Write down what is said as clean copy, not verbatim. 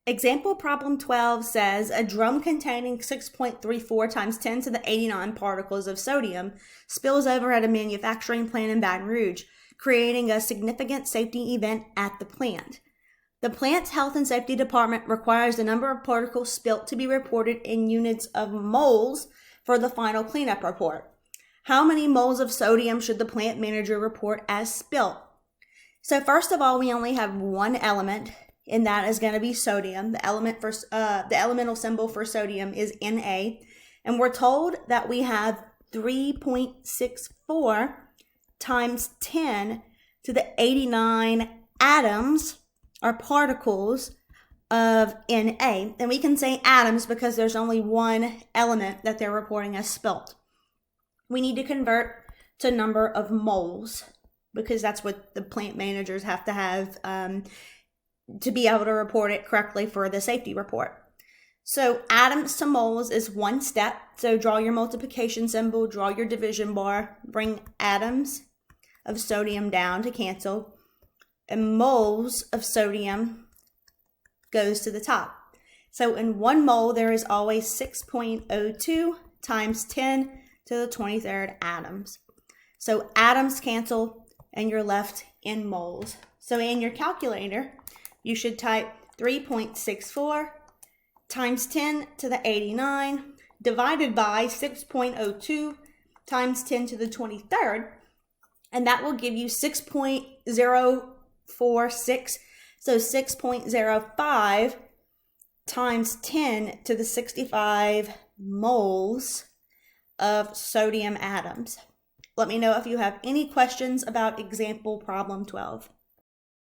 Example problem 12 says a drum containing 6.34 times 10 to the 89 particles of sodium spills over at a manufacturing plant in Baton Rouge, creating a significant safety event at the plant. The plant's health and safety department requires the number of particles spilt to be reported in units of moles for the final cleanup report. How many moles of sodium should the plant manager report as spilt? So first of all, we only have one element, and that is going to be sodium. The elemental symbol for sodium is Na, and we're told that we have 3.64 times 10 to the 89 atoms or particles of Na, and we can say atoms because there's only one element that they're reporting as spilt. We need to convert to number of moles because that's what the plant managers have to have to be able to report it correctly for the safety report. So atoms to moles is one step. So draw your multiplication symbol, draw your division bar, bring atoms of sodium down to cancel, and moles of sodium goes to the top. So in 1 mole, there is always 6.02 times 10 to the 23rd atoms. So atoms cancel and you're left in moles. So in your calculator, you should type 3.64 times 10 to the 89 divided by 6.02 times 10 to the 23rd, and that will give you 6.046. So 6.05 times 10 to the 65 moles of sodium atoms. Let me know if you have any questions about example problem 12.